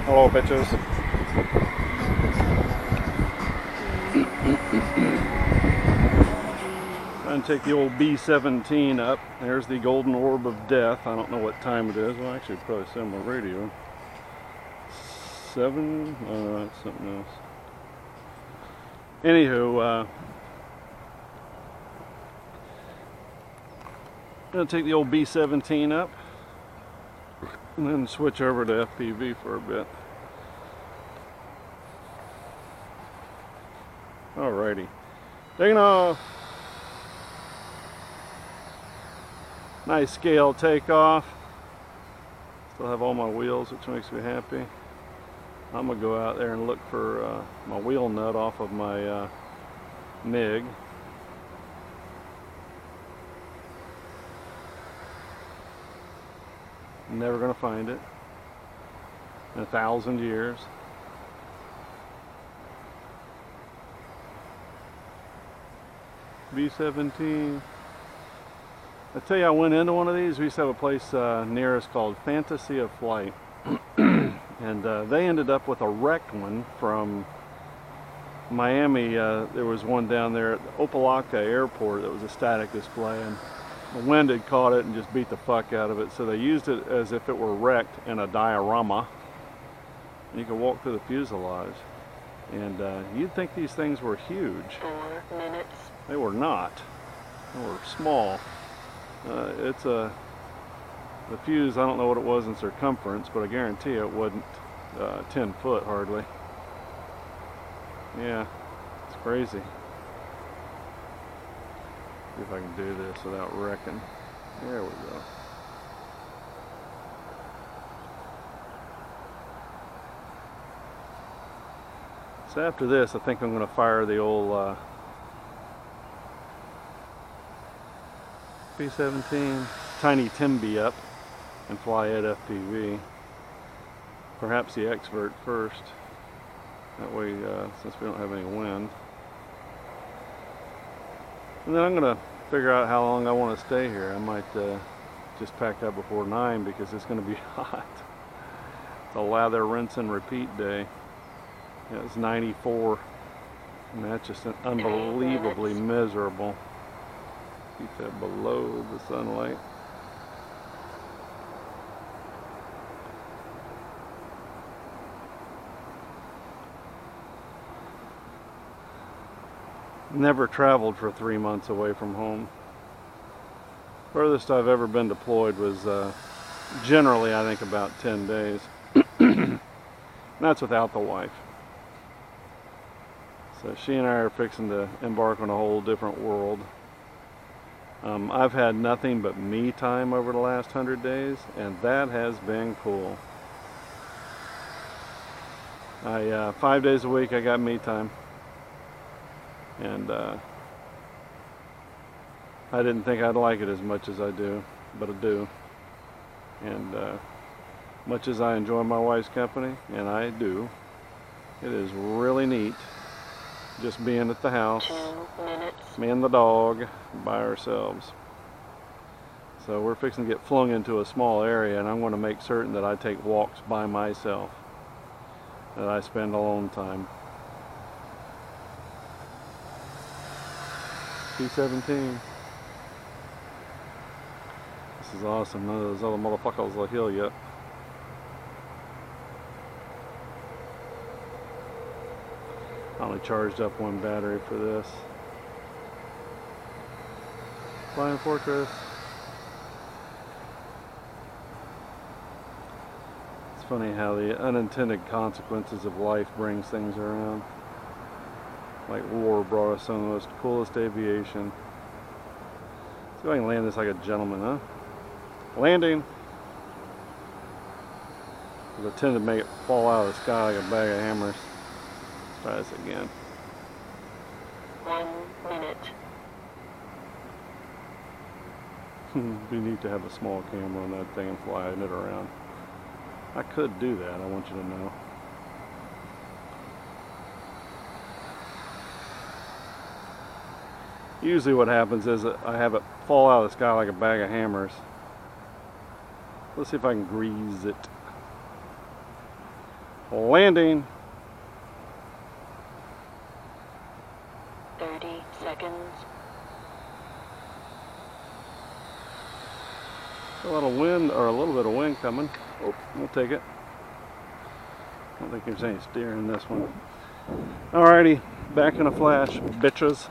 Hello, bitches. Trying to take the old B-17 up. There's the golden orb of death. I don't know what time it is. Well, actually, it's probably set on my radio. 7? Oh, no, that's something else. Anywho, I'm going to take the old B-17 up and then switch over to FPV for a bit. Alrighty. Taking off. Nice scale takeoff. Still have all my wheels, which makes me happy. I'm going to go out there and look for my wheel nut off of my MiG. Never going to find it in 1,000 years. B-17. I tell you, I went into one of these. We used to have a place near us called Fantasy of Flight. And they ended up with a wrecked one from Miami. There was one down there at Opelika Airport that was a static display, and the wind had caught it and just beat the fuck out of it. So they used it as if it were wrecked in a diorama. And you could walk through the fuselage. And you'd think these things were huge. 4 minutes. They were not. They were small. The fuse, I don't know what it was in circumference, but I guarantee it wasn't 10 foot hardly. Yeah, it's crazy. See if I can do this without wrecking. There we go. So after this, I think I'm going to fire the old B-17 Tiny Timby up and fly at FPV. Perhaps the Expert first. That way, since we don't have any wind. And then I'm going to figure out how long I want to stay here. I might just pack up before 9 because it's going to be hot. It's a lather, rinse, and repeat day. Yeah, it's 94. And that's just unbelievably miserable. Keep that below the sunlight. Never traveled for 3 months away from home. Furthest I've ever been deployed was generally, I think, about 10 days. And that's without the wife. So she and I are fixing to embark on a whole different world. I've had nothing but me time over the last 100 days, and that has been cool. 5 days a week I got me time. And I didn't think I'd like it as much as I do, but I do. And much as I enjoy my wife's company, and I do, it is really neat just being at the house, 2 minutes. me and the dog, by ourselves. So we're fixing to get flung into a small area, and I'm going to make certain that I take walks by myself, that I spend alone time. B-17. This is awesome. None of those other motherfuckers will heal yet. I only charged up one battery for this. Flying Fortress. It's funny how the unintended consequences of life brings things around. Like war brought us some of the most coolest aviation. See if I can land this like a gentleman, huh? Landing! I tend to make it fall out of the sky like a bag of hammers. Let's try this again. 1 minute. It'd be neat to have a small camera on that thing and fly it around. I could do that, I want you to know. Usually what happens is that I have it fall out of the sky like a bag of hammers. Let's see if I can grease it. Landing. 30 seconds. A lot of wind, or a little bit of wind coming. Oh, we'll take it. I don't think there's any steer in this one. Alrighty, back in a flash, bitches.